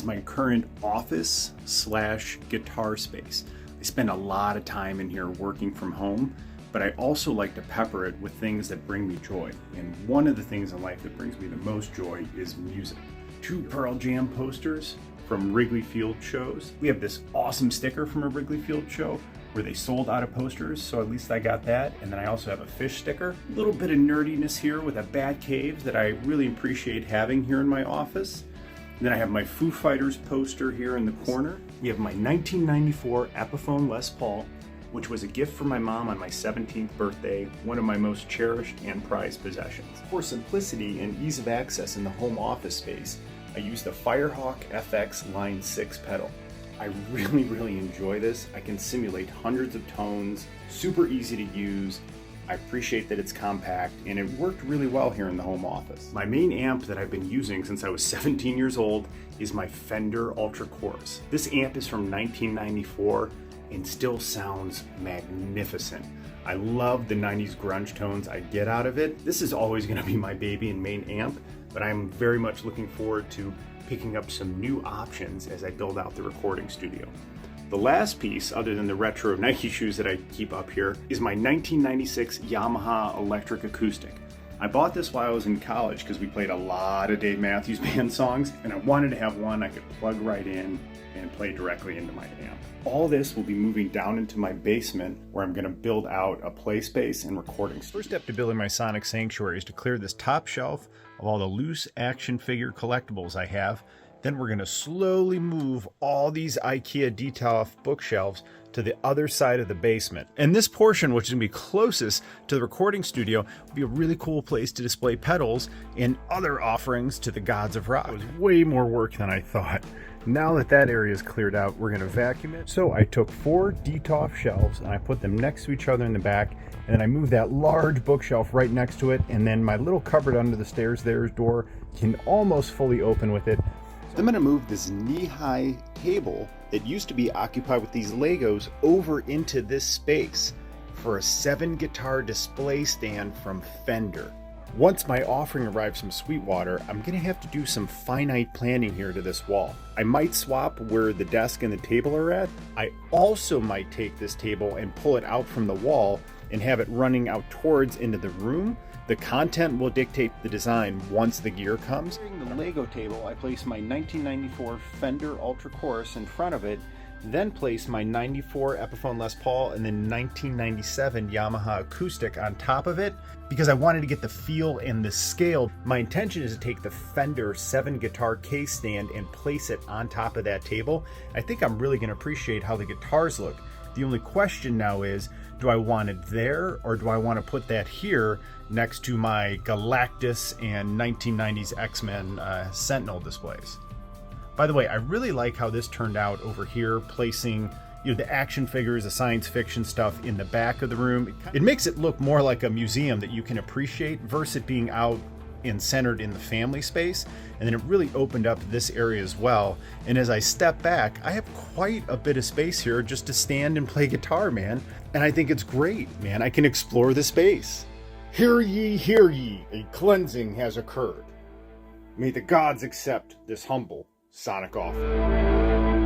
my current office slash guitar space. I spend a lot of time in here working from home, but I also like to pepper it with things that bring me joy. And one of the things in life that brings me the most joy is music. 2 Pearl Jam posters from Wrigley Field shows. We have this awesome sticker from a Wrigley Field show where they sold out of posters, so at least I got that. And then I also have a fish sticker. A little bit of nerdiness here with a Bat Cave that I really appreciate having here in my office. And then I have my Foo Fighters poster here in the corner. We have my 1994 Epiphone Les Paul, which was a gift from my mom on my 17th birthday, one of my most cherished and prized possessions. For simplicity and ease of access in the home office space, I use the Firehawk FX Line 6 pedal. I really enjoy this. I can simulate hundreds of tones, super easy to use. I appreciate that it's compact, and it worked really well here in the home office. My main amp that I've been using since I was 17 years old is my Fender Ultra Chorus. This amp is from 1994 and still sounds magnificent. I love the 90s grunge tones I get out of it. This is always gonna be my baby and main amp, but I'm very much looking forward to picking up some new options as I build out the recording studio. The last piece, other than the retro Nike shoes that I keep up here, is my 1996 Yamaha Electric Acoustic. I bought this while I was in college because we played a lot of Dave Matthews Band songs, and I wanted to have one I could plug right in and play directly into my amp. All this will be moving down into my basement where I'm going to build out a play space and recording studio. First step to building my sonic sanctuary is to clear this top shelf of all the loose action figure collectibles I have. Then we're going to slowly move all these IKEA detail bookshelves to the other side of the basement. And this portion, which is going to be closest to the recording studio, will be a really cool place to display pedals and other offerings to the gods of rock. It was way more work than I thought. Now that that area is cleared out, we're going to vacuum it. So I took 4 DTOF shelves and I put them next to each other in the back, and then I moved that large bookshelf right next to it, and then my little cupboard under the stairs there's door can almost fully open with it. I'm going to move this knee-high table that used to be occupied with these Legos over into this space for a 7-guitar display stand from Fender. Once my offering arrives from Sweetwater, I'm going to have to do some finite planning here to this wall. I might swap where the desk and the table are at. I also might take this table and pull it out from the wall and have it running out towards into the room. The content will dictate the design once the gear comes. During the Lego table, I place my 1994 Fender Ultra Chorus in front of it, then place my 94 Epiphone Les Paul and then 1997 Yamaha Acoustic on top of it because I wanted to get the feel and the scale. My intention is to take the Fender 7-guitar case stand and place it on top of that table. I think I'm really going to appreciate how the guitars look. The only question now is, do I want it there or do I want to put that here next to my Galactus and 1990s X-Men Sentinel displays? By the way, I really like how this turned out over here, placing the action figures, the science fiction stuff in the back of the room. It makes it look more like a museum that you can appreciate versus it being out and centered in the family space. And then it really opened up this area as well. And as I step back, I have quite a bit of space here just to stand and play guitar, man. And I think it's great, man. I can explore the space. Hear ye, a cleansing has occurred. May the gods accept this humble sonic offering.